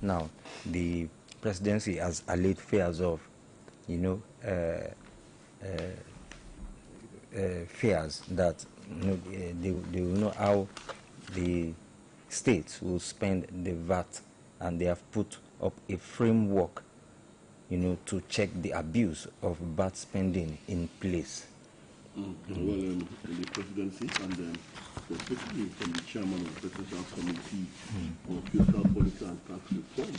Now, the presidency has allayed fears of, fears that they will know how the states will spend the VAT, and they have put up a framework, to check the abuse of VAT spending in place. Well, the presidency and especially from the chairman of the Presidential Committee on Fiscal Policy and Tax Reform,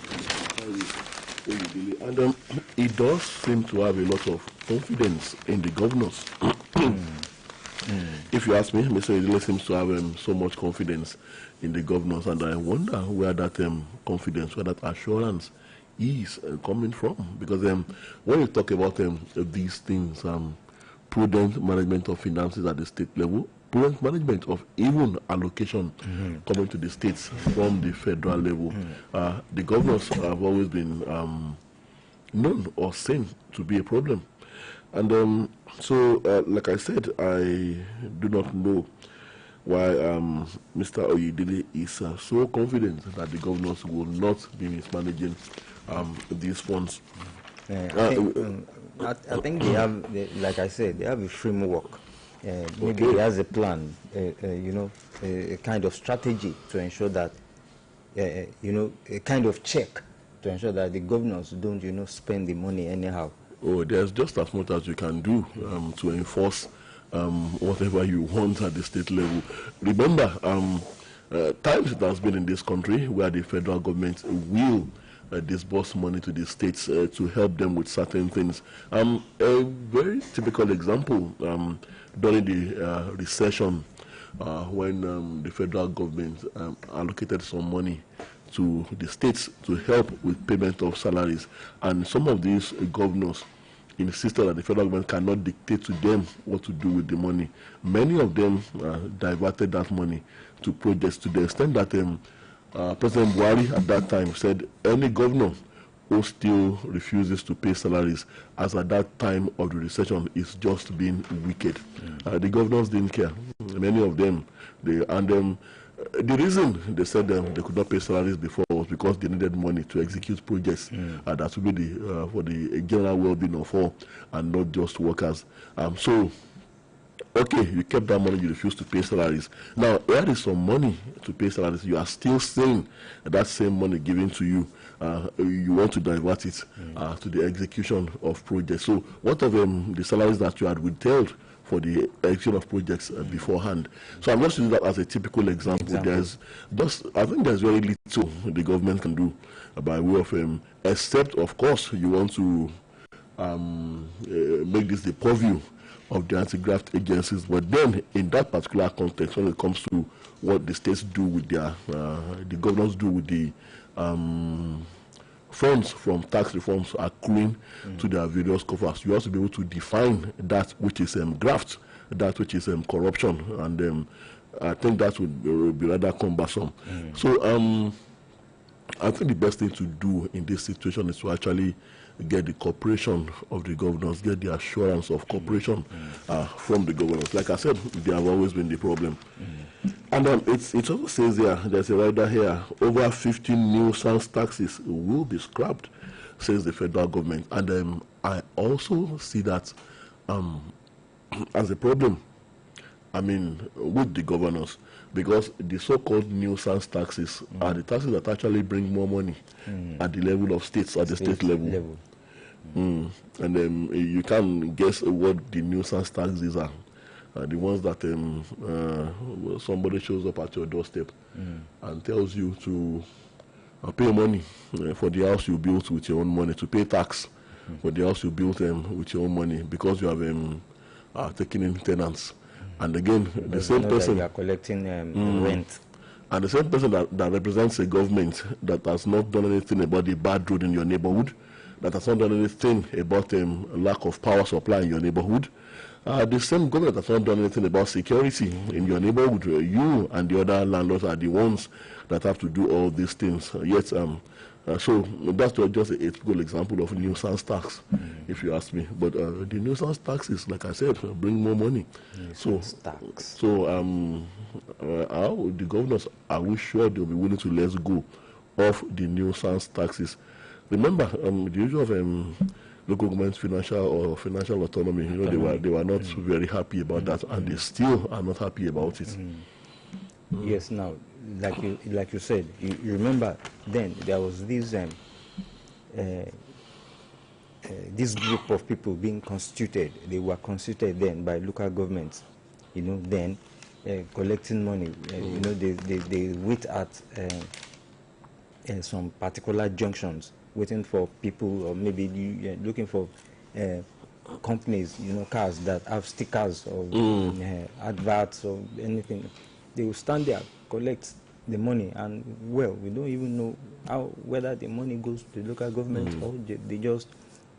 and he does seem to have a lot of confidence in the governors. If you ask me, Mr. Idile seems to have so much confidence in the governors, and I wonder where that confidence, where that assurance is coming from. Because when you talk about these things, prudent management of finances at the state level, prudent management of even allocation coming to the states from the federal level, the governors have always been known or seen to be a problem. And so, like I said, I do not know why Mr. Oluyole is so confident that the governors will not be mismanaging these funds. I think they have, like I said, they have a framework. Maybe he has a plan, a kind of strategy to ensure that, a kind of check to ensure that the governors don't, spend the money anyhow. Oh, there's just as much as you can do to enforce whatever you want at the state level. Remember, times it has been in this country where the federal government will disburse money to the states to help them with certain things. A very typical example during the recession, when the federal government allocated some money to the states to help with payment of salaries, and some of these governors insisted that the federal government cannot dictate to them what to do with the money. Many of them diverted that money to projects, to the extent that President Buhari at that time said any governor who still refuses to pay salaries, as at that time of the recession, is just being wicked. The governors didn't care. Many of them, the reason they said they could not pay salaries before was because they needed money to execute projects that would be for the general well-being of all and not just workers. So, okay, you kept that money, you refused to pay salaries. Now, there is some money to pay salaries. You are still saying that same money given to you, you want to divert it to the execution of projects. So, what of the salaries that you had withheld for the execution of projects beforehand? So I'm just using that as a typical example. I think there's very little the government can do by way of, except, of course, you want to make this the purview of the anti-graft agencies. But then, in that particular context, when it comes to what the states do with their, the governors do with the funds from tax reforms accruing to their various coffers, you have to be able to define that which is graft, that which is corruption, and I think that would be rather cumbersome. So I think the best thing to do in this situation is to actually get the cooperation of the governors, get the assurance of cooperation from the governors. Like I said, they have always been the problem. And it also says there's a rider here, over 15 new sales taxes will be scrapped, says the federal government. And I also see that as a problem, I mean, with the governors, because the so-called new sales taxes are the taxes that actually bring more money at the level of states, at the state level. And you can guess what the nuisance taxes are. The ones that somebody shows up at your doorstep and tells you to pay money for the house you built with your own money, to pay tax for the house you built with your own money, because you have taken in tenants. And again, the same person you are collecting rent. And the same person that represents a government that has not done anything about the bad road in your neighborhood, that has not done anything about lack of power supply in your neighborhood, the same government that has not done anything about security in your neighborhood, you and the other landlords are the ones that have to do all these things. Yet, so that's just a typical example of nuisance tax, if you ask me. But the nuisance taxes, like I said, bring more money. So how the governors, are we sure they'll be willing to let go of the nuisance taxes. Remember, the issue of local government's financial autonomy. You know, they were not very happy about that, and they still are not happy about it. Yes. Now, like you said, you remember then there was this this group of people being constituted. They were constituted then by local governments. You know, then collecting money. You know, they wait at some particular junctions, waiting for people, or maybe looking for companies, you know, cars that have stickers or adverts or anything. They will stand there, collect the money, and well, we don't even know whether the money goes to the local government or they just,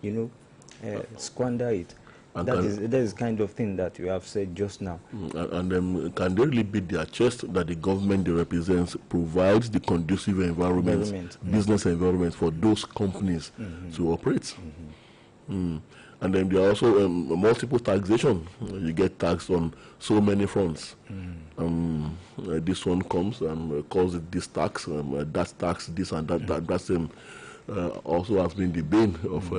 you know, squander it. That is kind of thing that you have said just now. And can they really beat their chest that the government they represent provides the conducive environment, business environment for those companies to operate? And then there are also multiple taxation. You get taxed on so many fronts. This one comes and calls it this tax, that tax, this and that. That's also has been the bane of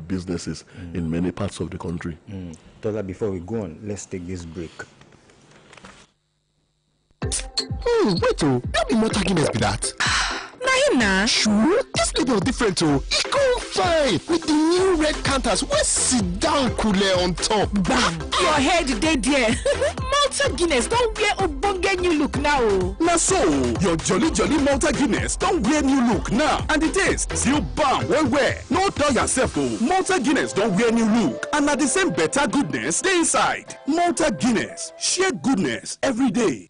businesses in many parts of the country. Tola, before we go on, let's take this break. Wait, that be more Guinness be that. Nah. Sure, this little different it go fine with the new red counters. We sit down cooler on top. Bam! Your head dead there. Malta Guinness don't wear ogbonge new look now. Now so, your jolly Malta Guinness don't wear new look now. And the taste still bam well. No tell yourself Malta Guinness don't wear new look. And at the same better goodness stay inside. Malta Guinness, share goodness every day.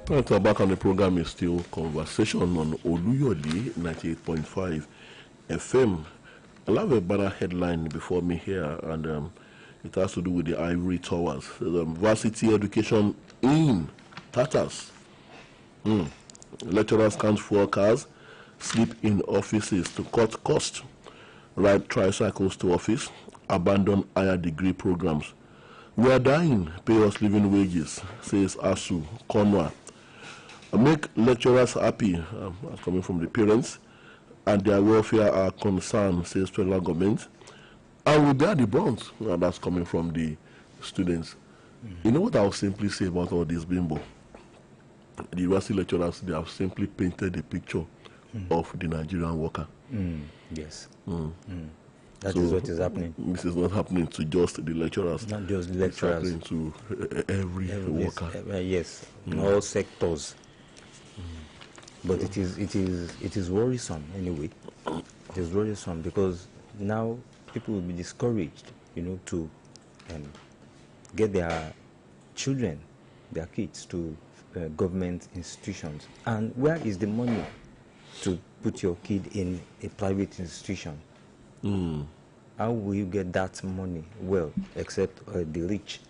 Well, back on the program is still conversation on Oluyole 98.5 FM. I have a banner headline before me here, and it has to do with the ivory towers. Varsity education in tatters. Lecturers can't fuel cars, sleep in offices to cut cost, ride tricycles to office, abandon higher degree programs. We are dying, pay us living wages, says ASU, Conwa. Make lecturers happy, coming from the parents, and their welfare are concerned, says federal government. And we bear the brunt, that's coming from the students. You know what I'll simply say about all this bimbo? The university lecturers, they have simply painted a picture of the Nigerian worker. Yes. That is what is happening. This is not happening to just the lecturers. Not just the lecturers. It's happening to every worker. Yes, in all sectors. But it is worrisome anyway. It is worrisome because now people will be discouraged, you know, to get their children, their kids to government institutions. And where is the money to put your kid in a private institution? How will you get that money? Well, except the rich.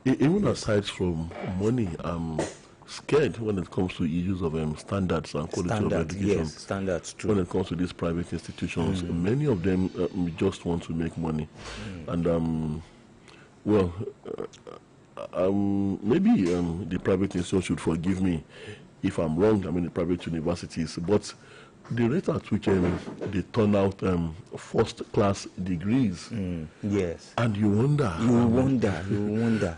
Even aside from money, scared when it comes to issues of standards and quality of education. Yes, standards, true. When it comes to these private institutions, many of them just want to make money. And, well, maybe the private institution should forgive me if I'm wrong, I mean the private universities, but the rate at which they turn out first-class degrees. Yes. And you wonder.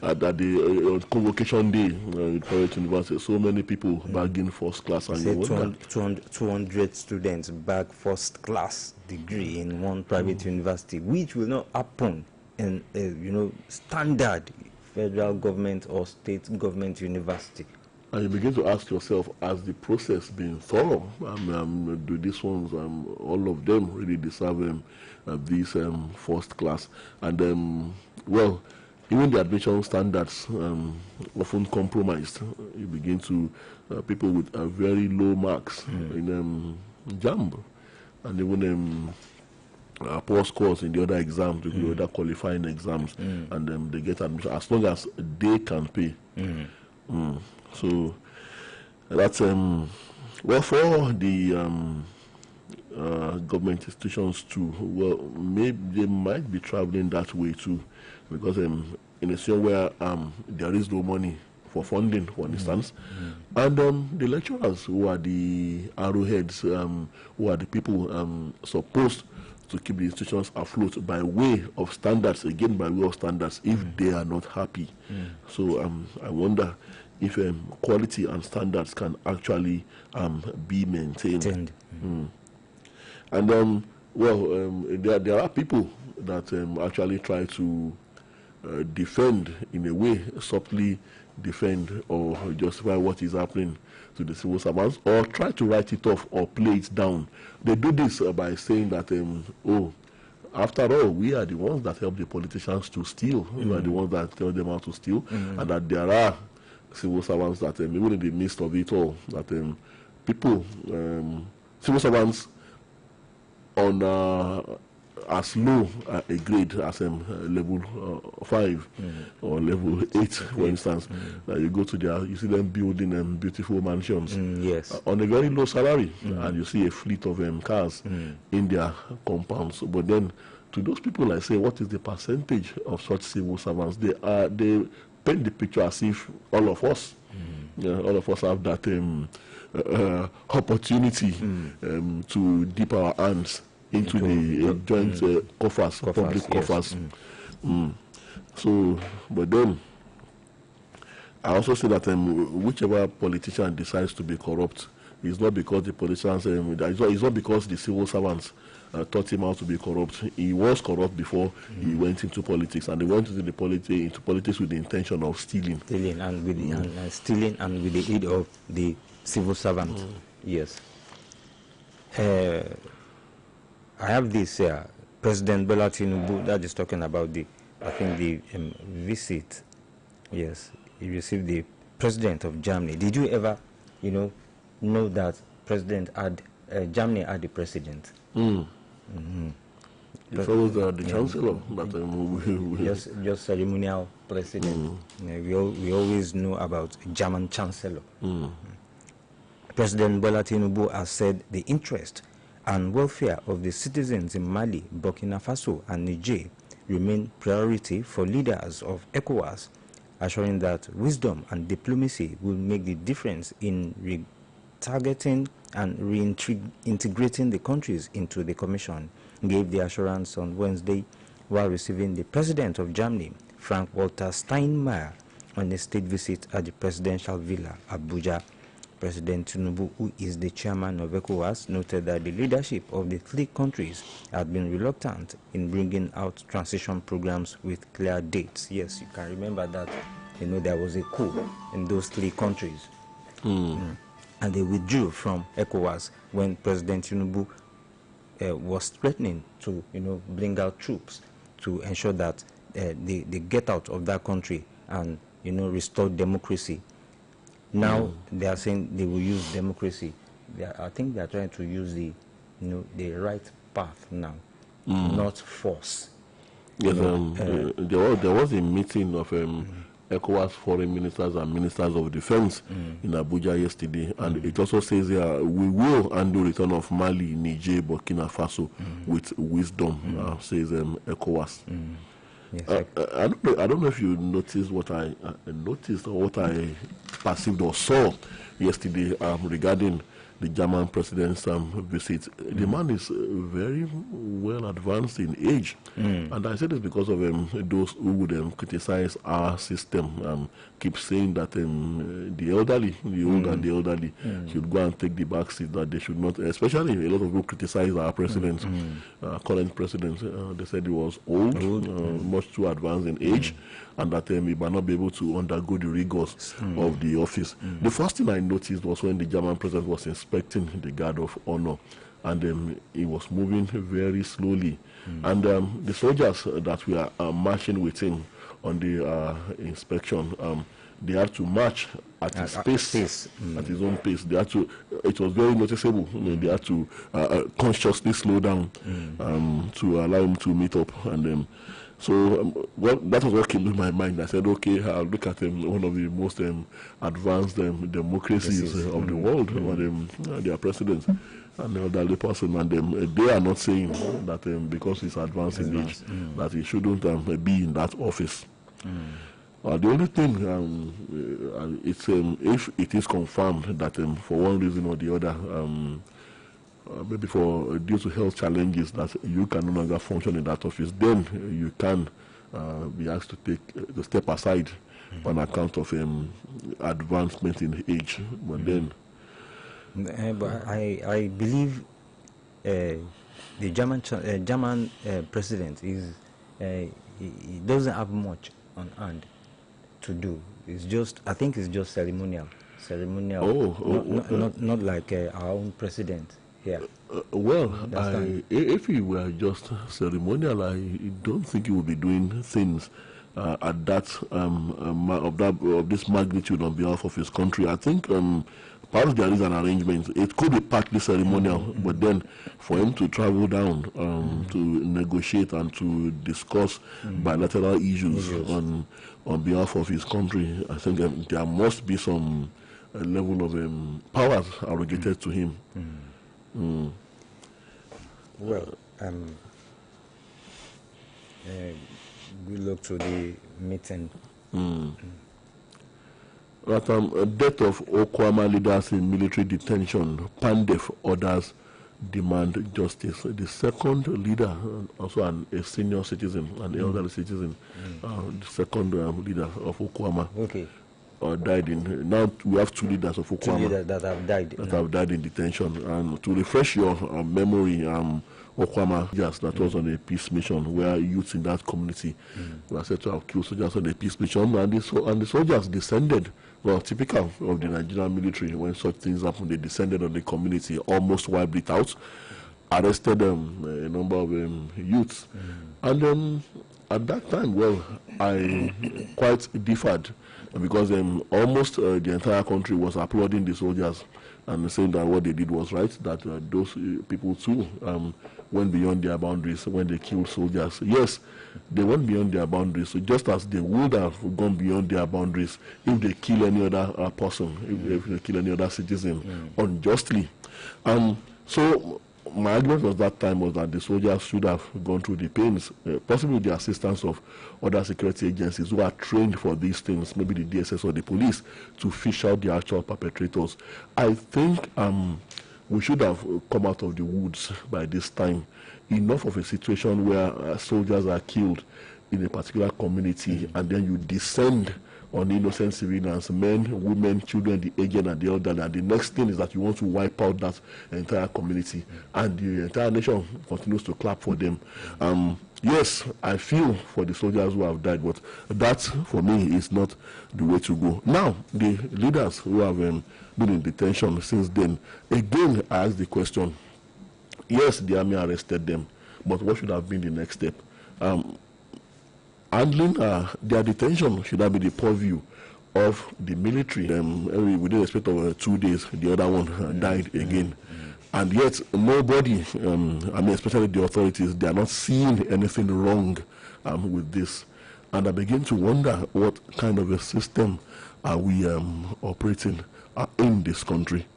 At the convocation day in private university, so many people bagging first class, and you wonder. 200 students bag first-class degree in one private university, which will not happen in standard federal government or state government university. And you begin to ask yourself, has the process been thorough? Do these ones, all of them really deserve this first class? And, well, even the admission standards often compromised. You begin to, people with very low marks in JAMB, and even poor scores in the other exams, the other qualifying exams, and they get admission as long as they can pay. So That's well, for the government institutions too. Well, maybe they might be traveling that way too, because in a situation where there is no money for funding, for instance, and the lecturers who are the arrowheads, who are the people supposed to keep the institutions afloat by way of standards, again by way of standards, if they are not happy. So I wonder if quality and standards can actually be maintained. And there are people that actually try to defend, in a way, subtly defend or justify what is happening to the civil servants, or try to write it off or play it down. They do this by saying that, after all, we are the ones that help the politicians to steal. We are the ones that tell them how to steal, and that there are civil servants that, even in the midst of it all, that people, civil servants on as low a grade as level 5 or level 8, for instance, that you go to there, you see them building beautiful mansions on a very low salary, and you see a fleet of cars in their compounds. But then, to those people, I say, what is the percentage of such civil servants? They paint the picture as if all of us, all of us have that opportunity to dip our hands into the joint coffers, public coffers. So, but then, I also say that whichever politician decides to be corrupt, it's not because the politicians, it's not because the civil servants taught him how to be corrupt. He was corrupt before he went into politics, and he went into politics with the intention of stealing. Stealing and with the, stealing and with the aid of the civil servant. Yes. I have this President Bola Tinubu that is talking about the, I think the visit. Yes, he received the president of Germany. Did you ever, know that Germany had the president? If I was the chancellor, but just ceremonial president. We always know about German chancellor. President Bola Tinubu has said the interest and welfare of the citizens in Mali, Burkina Faso, and Niger remain priority for leaders of ECOWAS, assuring that wisdom and diplomacy will make the difference in targeting and reintegrating the countries into the Commission. Gave the assurance on Wednesday while receiving the President of Germany, Frank-Walter Steinmeier, on a state visit at the presidential villa, Abuja. President Tinubu, who is the chairman of ECOWAS, noted that the leadership of the 3 countries had been reluctant in bringing out transition programs with clear dates. Yes, you can remember that, there was a coup in those 3 countries. And they withdrew from ECOWAS when President Tinubu was threatening to, bring out troops to ensure that they get out of that country and, restore democracy. Now they are saying they will use democracy. I think they are trying to use the right path now, not force. Yes, there was a meeting of ECOWAS foreign ministers and ministers of defense in Abuja yesterday, and it also says here we will handle return of Mali, Niger, Burkina Faso with wisdom, says ECOWAS. Yes, I don't know if you noticed what I noticed or what I perceived or saw yesterday regarding the German president's visit. The man is very well advanced in age, and I say this because of those who would criticize our system, keep saying that the elderly, the old and the elderly, should go and take the back seat, that they should not, especially a lot of people criticize our president, current president. They said he was old, much too advanced in age, and that he might not be able to undergo the rigors of the office. The first thing I noticed was when the German president was inspecting the guard of honor, and he was moving very slowly. And the soldiers that were marching with him on the inspection, they had to march at his pace, at his own pace. They had to. It was very noticeable. They had to consciously slow down to allow him to meet up. And So well, that was what came to my mind. I said, okay, I'll look at one of the most advanced democracies of the world, their presidents, and the elderly person, and they are not saying that because he's advanced in age, that he shouldn't be in that office. The only thing, it's if it is confirmed that for one reason or the other, maybe for due to health challenges, that you can no longer function in that office, then you can be asked to step aside on account of advancement in age. But then, but I believe the German president is he doesn't have much on hand to do. It's just, I think it's just ceremonial. Not like our own president. Yeah. Well, if he were just ceremonial, I don't think he would be doing things at that of this magnitude on behalf of his country. I think perhaps there is an arrangement. It could be partly ceremonial, but then for him to travel down to negotiate and to discuss bilateral issues on behalf of his country, I think there must be some level of powers arrogated to him. Well, good luck to the meeting. Death of Okwama leaders in military detention. Pandef orders demand justice. The second leader, also a senior citizen, an elderly citizen, the second leader of Okwama. Okay. Died in. Now we have two leaders of Okwama. Two leaders that have died. Have died in detention. And to refresh your memory, Okwama, yes, that was on a peace mission where youths in that community were said to have killed soldiers on a peace mission, and the soldiers descended. Well, typical of the Nigerian military, when such things happen, they descended on the community, almost wiped it out, arrested a number of youths, and at that time, well, I quite differed, because almost the entire country was applauding the soldiers and saying that what they did was right, that those people too went beyond their boundaries when they killed soldiers. Yes, they went beyond their boundaries, so just as they would have gone beyond their boundaries if they kill any other person, if they kill any other citizen unjustly. So my argument was that time was that the soldiers should have gone through the pains, possibly with the assistance of other security agencies who are trained for these things, maybe the DSS or the police, to fish out the actual perpetrators. I think we should have come out of the woods by this time. Enough of a situation where soldiers are killed in a particular community, and then you descend on innocent civilians, men, women, children, the aged and the elderly, and the next thing is that you want to wipe out that entire community, and the entire nation continues to clap for them. Yes, I feel for the soldiers who have died, but that, for me, is not the way to go. Now, the leaders who have been in detention since then, again, I ask the question, yes, the army arrested them, but what should have been the next step? Handling their detention should have been the purview of the military. Within a space of 2 days, the other one died again. And yet, nobody, especially the authorities, they are not seeing anything wrong with this. And I begin to wonder what kind of a system are we operating in this country.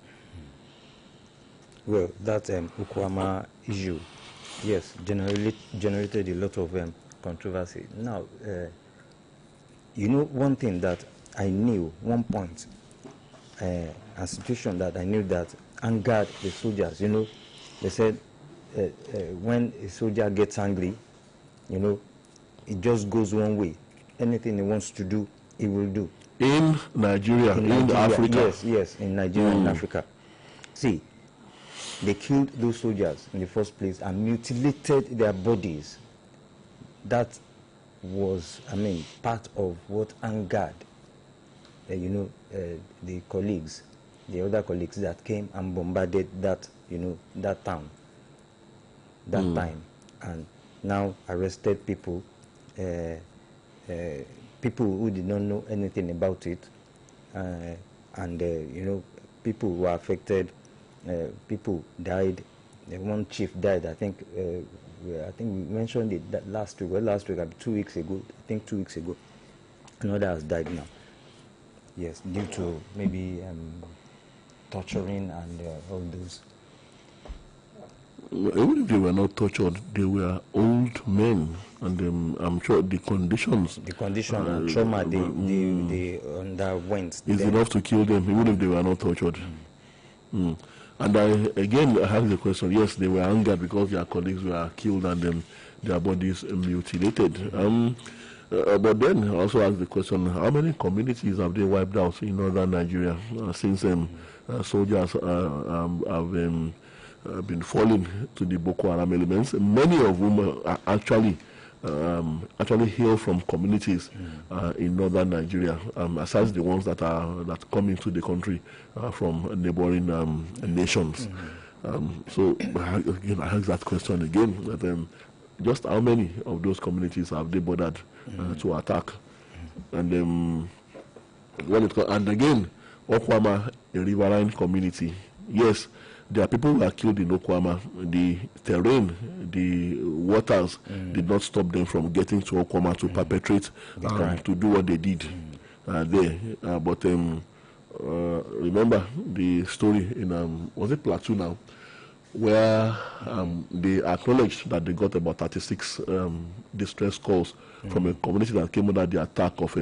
Well, that Okwama issue, yes, generated a lot of controversy. Now, you know, one thing that I knew, one point, a situation that I knew that angered the soldiers, you know, they said when a soldier gets angry, you know, it just goes one way. Anything he wants to do, he will do. In Nigeria, in Africa? Yes, in Nigeria and Africa. See, they killed those soldiers in the first place and mutilated their bodies. That was, part of what angered, the colleagues, the other colleagues that came and bombarded that, that town, that time, and now arrested people, people who did not know anything about it, and people who were affected, people died, one chief died. I think we mentioned it that last week, 2 weeks ago. I think 2 weeks ago. Another has died now. Yes, due to maybe torturing and all those. Even if they were not tortured, they were old men, and I'm sure the conditions. The condition and trauma they underwent. Is enough to kill them, even if they were not tortured. And I have the question. Yes, they were angered because their colleagues were killed and their bodies mutilated. But then I also ask the question: how many communities have they wiped out in northern Nigeria since soldiers have been falling to the Boko Haram elements? Many of whom are actually hail from communities in northern Nigeria, aside the ones that come into the country from neighboring nations. So I ask that question again: that just how many of those communities have they bothered to attack? And and again, Okwama, a riverine community. Yes, there are people who are killed in Okwama. The terrain, the waters did not stop them from getting to Okwama to perpetrate, to do what they did there. But remember the story in, was it Plateau now, where they acknowledged that they got about 36 distress calls from a community that came under the attack of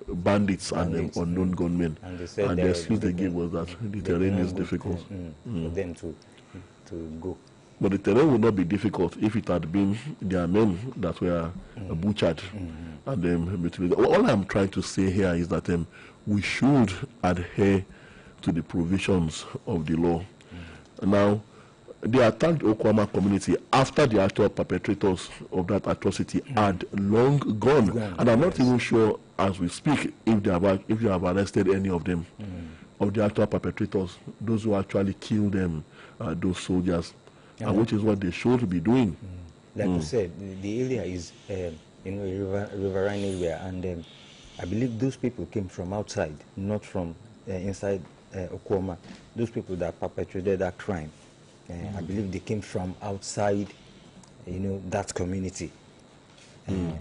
bandits and unknown gunmen. And the excuse they gave was that the terrain is difficult for them to go. But the terrain would not be difficult if it had been their men that were butchered and mutilated. All I'm trying to say here is that we should adhere to the provisions of the law. Now, they attacked Okwama community after the actual perpetrators of that atrocity had long gone. And I'm not even sure, as we speak, if they have arrested any of them, of the actual perpetrators, those who actually killed them, those soldiers, which is what they should be doing. Like you said, the area is a riverine area, and I believe those people came from outside, not from inside Okwama. Those people that perpetrated that crime, I believe they came from outside, that community. And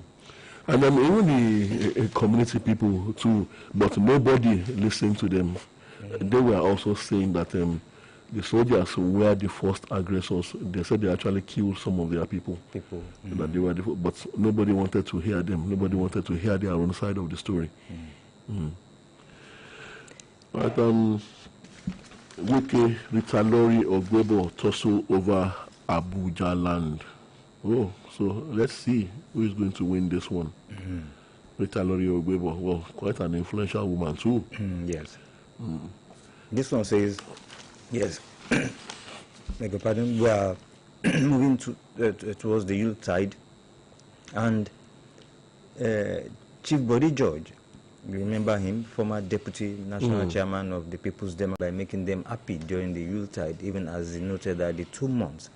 then even the community people too, but nobody listened to them. They were also saying that the soldiers were the first aggressors. They said they actually killed some of their people. That they were but nobody wanted to hear them. Nobody wanted to hear their own side of the story. Right, Wike Ritalori Ogwebo tussle over Abuja land. Oh, so let's see who is going to win this one. Ritalori Ogwebo, well, quite an influential woman too. Yes. This one says, yes, beg your pardon, we are moving towards the Yuletide, and Chief Body George, you remember him, former deputy national chairman of the People's Demo, by making them happy during the Yuletide, even as he noted that the 2 months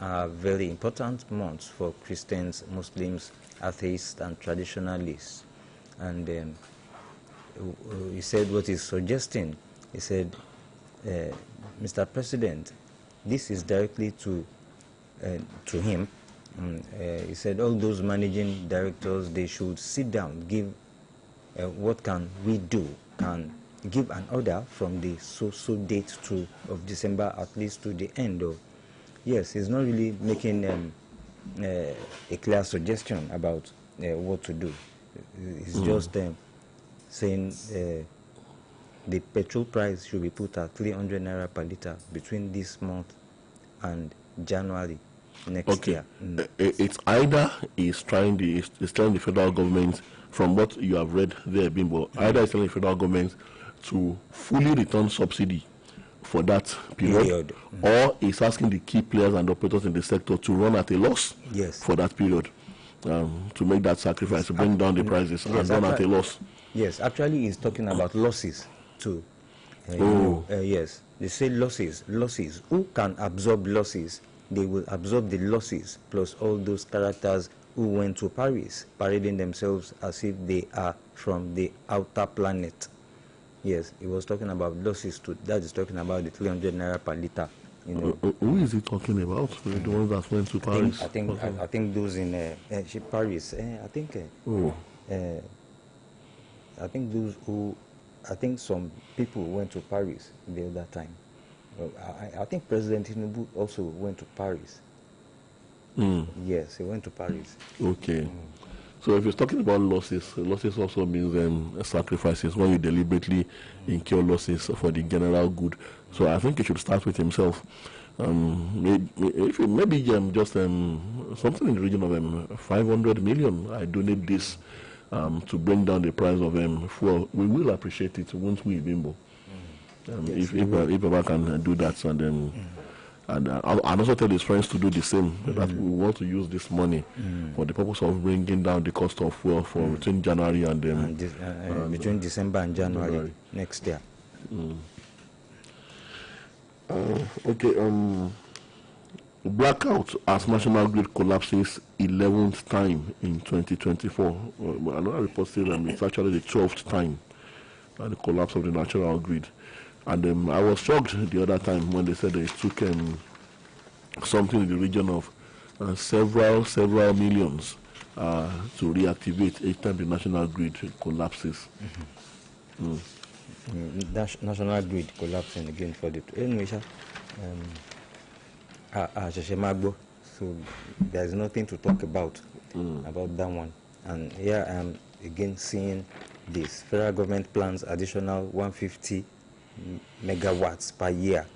are very important months for Christians, Muslims, atheists, and traditionalists. And he said what he's suggesting. He said, Mr. President, this is directly to him. He said all those managing directors, they should sit down, give what can we do, can give an order from the so date of December at least to the end of. Yes, he's not really making a clear suggestion about what to do. He's just saying the petrol price should be put at 300 naira per liter between this month and January next year. It's either he's telling the federal government, from what you have read there, Bimbo, either he's telling the federal government to fully return subsidy for that period, or he's asking the key players and operators in the sector to run at a loss for that period, to make that sacrifice, to bring down the prices and run at a loss. Yes, actually he's talking about losses too. Yes, they say losses. Who can absorb losses? They will absorb the losses, plus all those characters who went to Paris, parading themselves as if they are from the outer planet. Yes, he was talking about losses too. That is talking about the 300 naira per liter You know, who is he talking about? The ones that went to Paris? I think those in Paris. I think those who, I think some people went to Paris the other time. I think President Tinubu also went to Paris. Yes, he went to Paris. Okay. So if you're talking about losses, losses also means sacrifices, when you deliberately incur losses for the general good. So I think he should start with himself. Maybe just something in the region of 500 million. I donate this to bring down the price of fuel. We will appreciate it, won't we, Bimbo? Yes, if Baba can do that, and also tell his friends to do the same, that we want to use this money for the purpose of bringing down the cost of fuel for between January and between December and January next year. Okay. Blackout as National Grid collapses 11th time in 2024. Another report says it's actually the 12th time the collapse of the National Grid. And I was shocked the other time when they said they took something in the region of several millions to reactivate each time the National Grid collapses. National Grid collapsing again for the so there's nothing to talk about that one. And here I am again seeing this federal government plans additional 150 megawatts per year.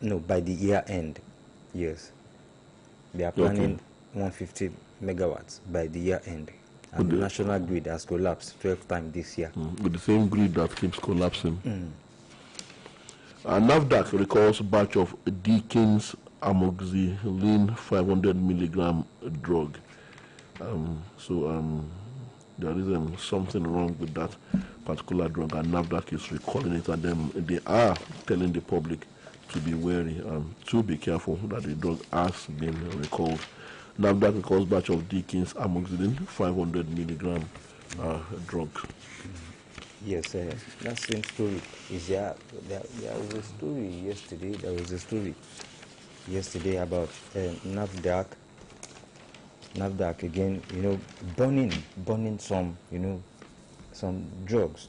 No, by the year end. Yes, they are planning 150 megawatts by the year end. And the National Grid has collapsed 12 times this year. With the same grid that keeps collapsing. NAFDAC recalls batch of Deakin's amoxicillin 500 milligram drug. There is something wrong with that particular drug, and NAFDAC is recalling it, and they are telling the public to be wary, to be careful that the drug has been recalled. NAFDAC recalls batch of Deakin's amoxicillin 500 milligram drug. Yes, that same story is there was a story yesterday. There was a story yesterday about NAFDAC again, burning some, some drugs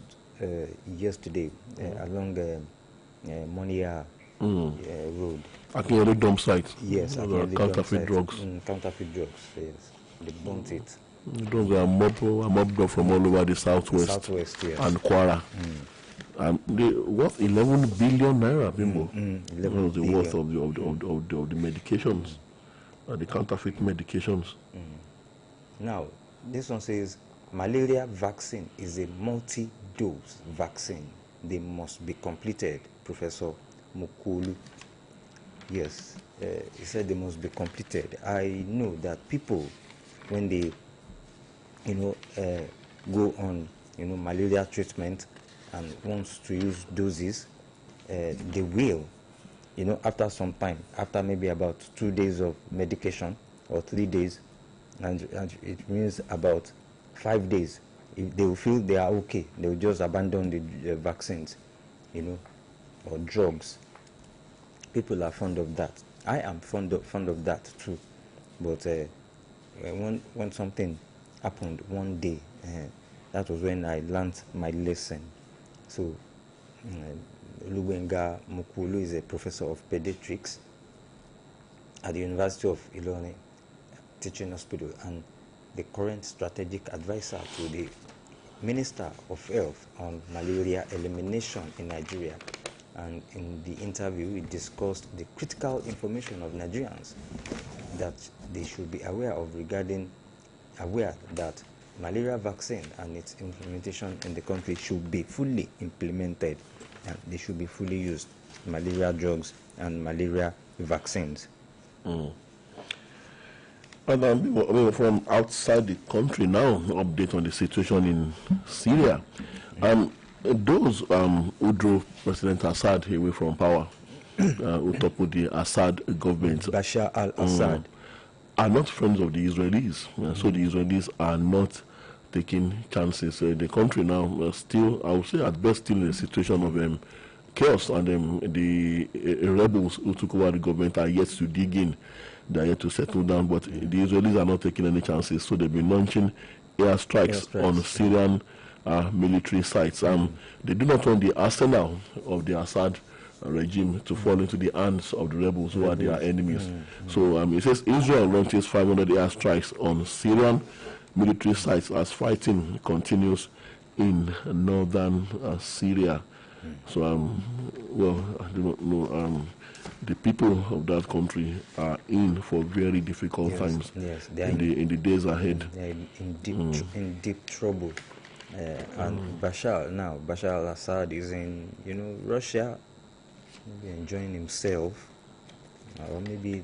yesterday along Monia road. Akinyele dump site. Yes, counterfeit drugs. Counterfeit drugs. Yes, they burnt it. Drugs are mobbed up from all over the southwest, yes. and Kwara. They worth 11 billion naira, Bimbo. 11 was the worth of the medications, the counterfeit medications. Now, this one says malaria vaccine is a multi-dose vaccine. They must be completed, Professor Mukulu. Yes, he said they must be completed. I know that people, when they go on malaria treatment and wants to use doses, they will after some time, after maybe about 2 days of medication or 3 days, and it means about 5 days, if they will feel they are okay, they will just abandon the vaccines or drugs. People are fond of that. I am fond of that too, but when something happened one day, that was when I learned my lesson. So Oluwenga Mukulu is a professor of pediatrics at the University of Ilorin Teaching Hospital and the current strategic advisor to the Minister of Health on malaria elimination in Nigeria. And in the interview, he discussed the critical information of Nigerians that they should be aware that malaria vaccine and its implementation in the country should be fully implemented, and they should be fully used, malaria drugs and malaria vaccines. And from outside the country now, update on the situation in Syria. Those who drove President Assad away from power, who toppled the Assad government, Bashar al-Assad, are not friends of the Israelis. So the Israelis are not taking chances. The country now still, I would say at best, still in a situation of chaos, and the rebels who took over the government are yet to dig in. They are yet to settle down, but the Israelis are not taking any chances, so they've been launching airstrikes on Syrian military sites. They do not want the arsenal of the Assad regime to fall into the hands of the rebels who are their enemies. So it says Israel launches 500 airstrikes on Syrian military sites as fighting continues in northern Syria. So, well, I do not know. The people of that country are in for very difficult times in the days ahead. They're in deep trouble. And Bashar al-Assad is in, Russia, maybe enjoying himself, or maybe,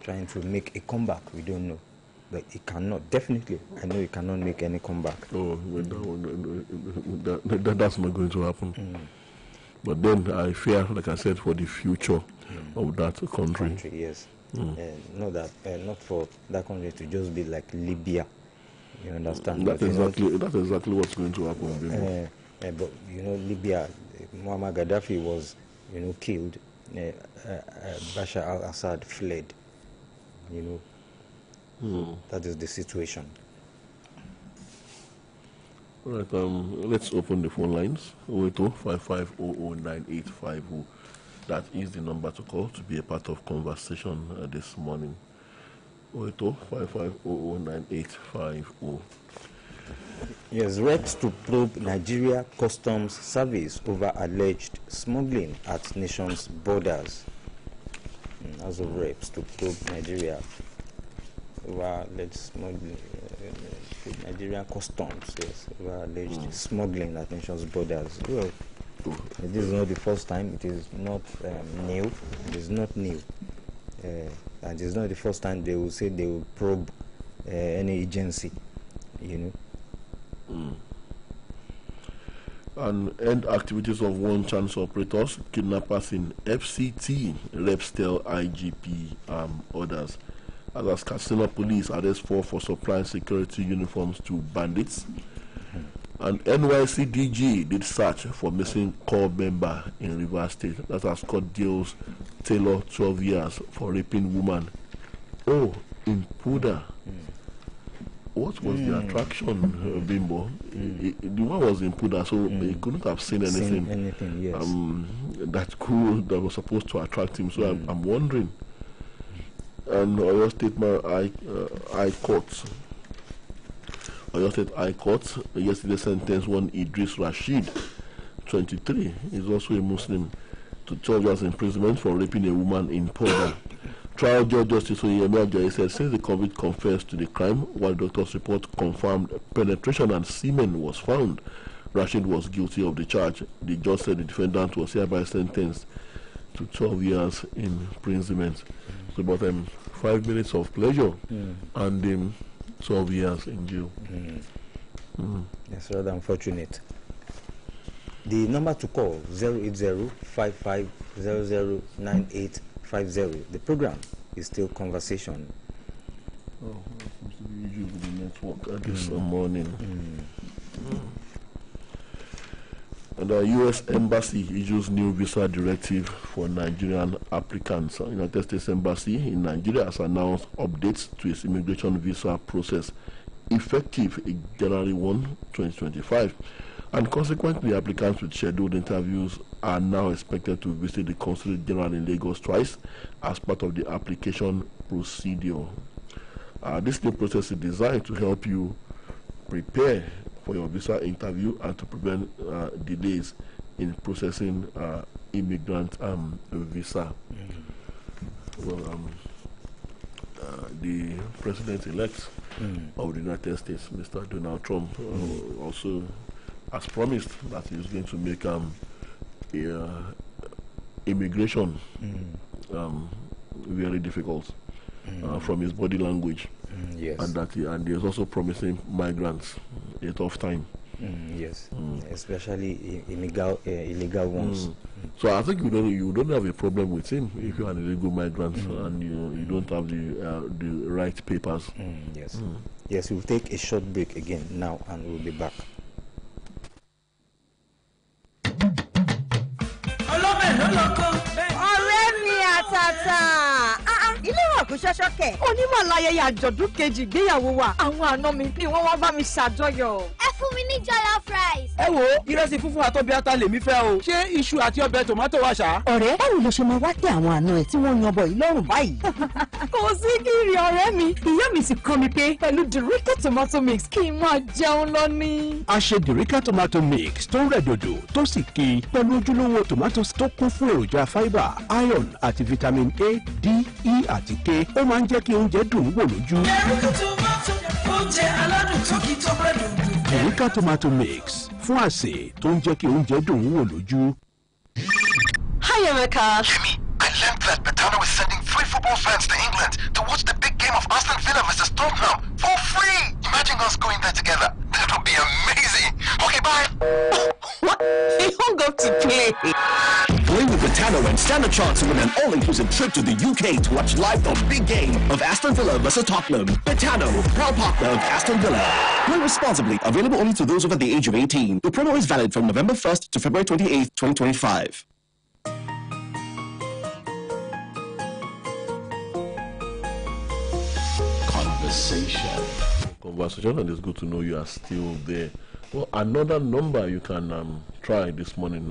trying to make a comeback. We don't know. But he cannot, definitely, I know he cannot make any comeback. Oh, that's not going to happen. But then I fear, like I said, for the future of that country. Yes. Not for that country to just be like Libya. You understand? That's exactly what's going to happen. But Libya, Muammar Gaddafi was, killed. Bashar al-Assad fled. That is the situation. All right, let's open the phone lines. 082-5500-9850. That is the number to call to be a part of conversation this morning. 082-5500-9850. Yes, reps to probe Nigeria Customs Service over alleged smuggling at nation's borders. As of reps to probe Nigeria over alleged smuggling, Nigerian Customs, over alleged smuggling at nation's borders. Well, this is not the first time. It is not new. It is not new. And it is not the first time they will say they will probe any agency, And end activities of one chance operators, kidnappers in FCT, reps tell IGP orders. As Katsina police arrest 4 for supplying security uniforms to bandits. And NYCDG did search for missing corps member in Rivers State. That has caught Deals Taylor 12 years for raping woman. Oh, in Puda. What was the attraction, Bimbo? The one was in Puda, so he couldn't have seen anything. That was supposed to attract him. So I'm wondering. And Oyo State High Court yesterday sentenced one Idris Rashid, 23, is also a Muslim, to 12 years imprisonment for raping a woman in Poland. Trial Judge Justice Oyemi Ajayi said since the convict confessed to the crime, while the doctor's report confirmed penetration and semen was found, Rashid was guilty of the charge. The judge said the defendant was hereby sentenced to 12 years imprisonment. So about 5 minutes of pleasure and 12 years in jail. That's rather unfortunate. The number to call 080-5500-9850. The program is still conversation. Oh, that seems to be usually the network this morning. And the U.S. Embassy issues new visa directive for Nigerian applicants. United States Embassy in Nigeria has announced updates to its immigration visa process effective January 1, 2025. And consequently, applicants with scheduled interviews are now expected to visit the Consulate General in Lagos twice as part of the application procedure. This new process is designed to help you prepare for your visa interview and to prevent delays in processing immigrant visa. Well, the president-elect of the United States, Mr. Donald Trump, also has promised that he is going to make immigration very difficult from his body language. Yes. And he is also promising migrants a tough time. Yes. Especially illegal ones. So I think you don't have a problem with him if you are an illegal migrant and you don't have the right papers. Yes. Yes, we'll take a short break again now and we'll be back. ọ̀rẹ́ mi àtàtà ilé wa kò ṣọṣọ kẹ̀. onímọ̀ láyẹyẹ àjọ̀dún kejì ìgbéyàwó wa àwọn àna mi ni wọ́n wá bá mi ṣàjọyọ̀. ẹ fún mi ní jollof rice. ẹ wo ìrẹsì funfun àtọbẹ̀ ata lèmi fẹ́ o ṣé iṣu àti ọbẹ̀ tòmátò wà ṣá. ọ̀rẹ́ báwo ló ṣe máa wá tẹ àwọn àna ẹ̀ tí wọ́n yan bọ̀ yìí lọ́rùn báyìí. kò sí gírì ọ̀rẹ́ mi ìyá mi sì kọ́ mi pé pẹ̀lú derica tomato mix kí n máa jẹun lọ ní. a ṣe derica tomato mix tó ń rẹ̀ dòdò tó sì kí pẹ̀lú ojúlówó tomatoes tó kún fún èròjà fibre iron àti vitamin A, D, E àti K ó máa ń jẹ́ kí oúnjẹ dùn wò lójú. derica tomato oúnjẹ aládùn tó kì í tó rẹ̀ dòdò. derica tomato mix fún àsè tó ń jẹ́ kí oúnjẹ dùn wò lójú. Hi Emeka. Jimmy, I learned that Betano is sending 3 football fans to England to watch the big game of Aston Villa versus Tottenham for free. Imagine us going there together. That would be amazing. Okay, bye. What? He hung up to play. Play with Betano and stand a chance to win an all-inclusive trip to the UK to watch live the big game of Aston Villa versus Tottenham. Betano, proud partner of Aston Villa. Play responsibly. Available only to those over the age of 18. The promo is valid from November 1st to February 28th, 2025. Conversation, and it's good to know you are still there. Well, another number you can try this morning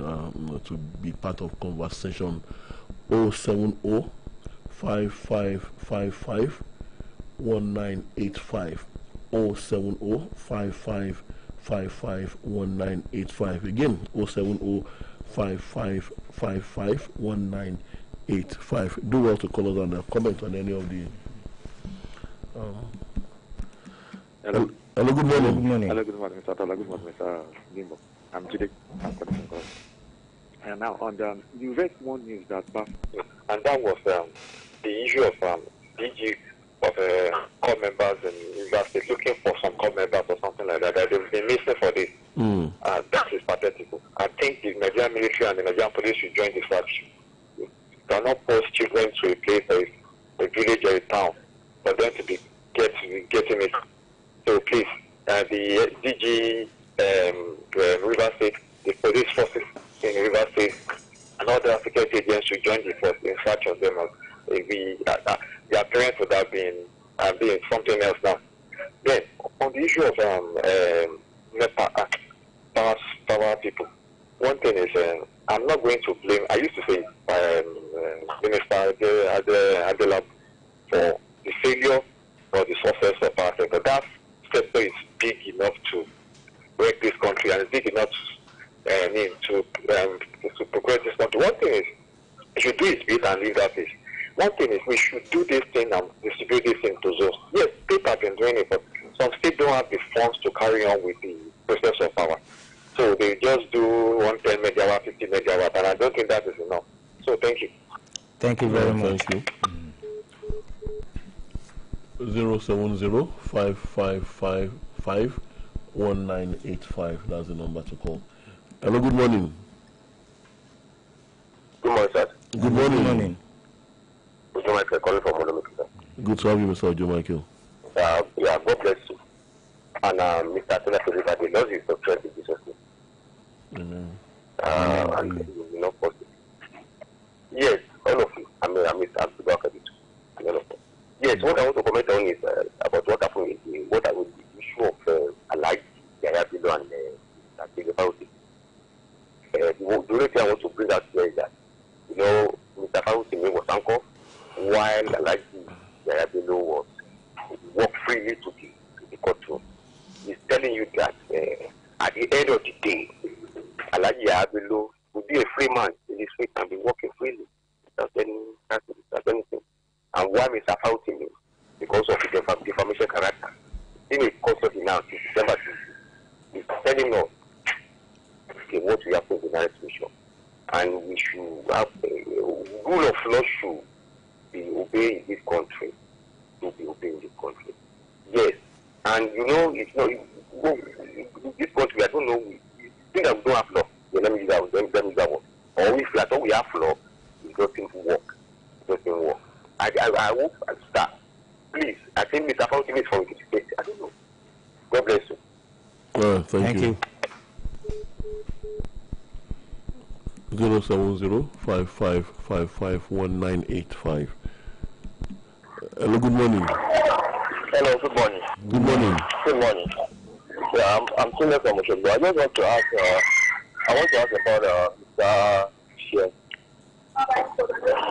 to be part of conversation: 070 5555 1985. 070 5555 1985. Again, 070 5555 1985. Do well to call us and comment on any of the. Hello. Hello, good morning. Good morning. Hello, good morning, Mr. Tola. Good morning, Mr. Gimbo. I'm Jide. I'm calling from God. And now, on the, you read one news that, and that was the issue of DG of core members in River State looking for some core members or something like that. They've been missing for this. That is pathetic. I think the Nigerian military and the Nigerian police should join this action. You cannot post children to a place or a village or a town for them to be getting it. So please, the DG River State, the police forces in River State, and other security agents should join the force in search of them. Their parents would have been something else now. Then, on the issue of NEPA, power people, one thing is, I'm not going to blame, I used to say, Minister Adela for the failure or the success of power sector. That sector is big enough to wreck this country and big enough to progress this country. One thing is, we should do it bit and leave that place. One thing is, we should do this thing and distribute this thing to those. Yes, states have been doing it, but some states don't have the funds to carry on with the process of power. So they just do 110 megawatt, 50 megawatt, and I don't think that is enough. So thank you. Thank you very much. Thank you. 070-5555-1985. That's the number to call. Hello, good morning. Good morning, sir. Good morning. Good morning. Mr. Michael calling from Oluyole, sir. Good to have you, Mr. Ojo Michael. Yeah, God bless you. And Mr. Tola, everybody loves you, so trust in Jesus' name. Amen. And you know, yes, all of you. I mean, Abdullah Kabit, and all of them. Yes, what I want to comment on is about what happened in what I would the issue of Alhaji Yayabilo and Mr. Fauci. The only thing I want to bring out here is that, you know, Mr. Fauci was anchored while Alhaji Yayabilo was walked freely to the courtroom. He's telling you that at the end of the day, Alhaji Yayabilo will be a free man in this week and be walking freely without anything. And why Mr. Fauci? Because of the defamation character. In a custody now since December 20. He's telling us what we have to do in the next mission. And we should have rule of law should be obeyed in this country. To be obeyed in this country. Yes. And you know, it's not this country, I don't know, we think that we don't have law. Let me use that one. Or if we thought we have law, it doesn't work. It doesn't work. I hope and start. Please, I think Mr. Fountain is from the state. I don't know. God bless you. Thank you. 070-5555-1985. Hello, good morning. Hello, good morning. Good morning. Good morning. Yeah, I'm Tunde from Oshogbo. I just want to ask, about Mr. Share.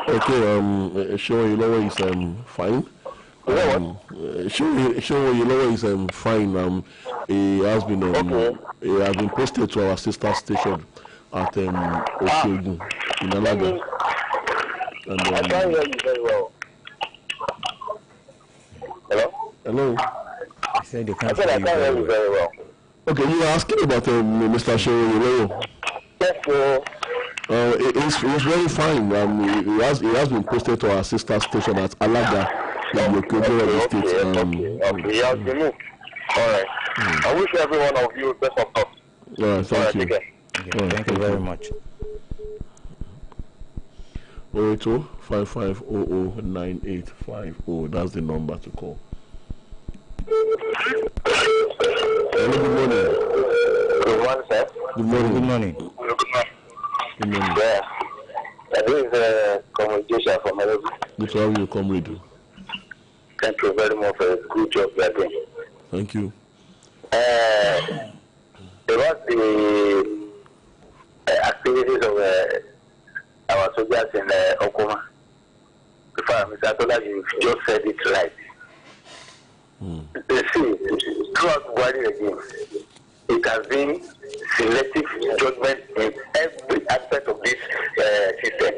Okay, sure, you know is fine. Sure, you know is fine. He has been posted to our sister station at Oshogbo in Alaga. And I can't hear you very well. Hello? Hello. I said I can't hear you very well. Okay, you were asking about Mr. Shiro. Yes, sir. It's very fine. He has been posted to our sister station at Alaga in the Okojo State. Okay. He has been moved. All right. I wish every one of you best of luck. Thank you. Thank you very much. 082-5500-9850. That's the number to call. Hello, good morning. Good morning, sir. Good morning. Good morning. Good morning. Yeah. This is communication from Melody. Good to have you, comrade. Thank you very much for the good job you are doing. Thank you. About the activities of our soldiers in Okoma. Mr. Tola, you just said it right. You see, throughout Buhari regime, it has been selective judgment in every aspect of this system.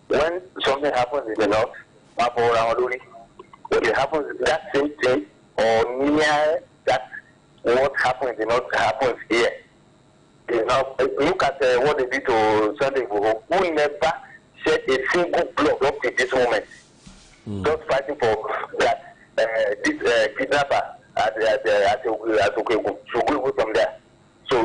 When something happens in the north, when it happens, that same thing or near that, what happens in the north happens here. You know, look at what they did to Sunday Igboho, who never shed a single blood up to this moment. Just fighting for that this kidnapper at Okwego should go away from there. So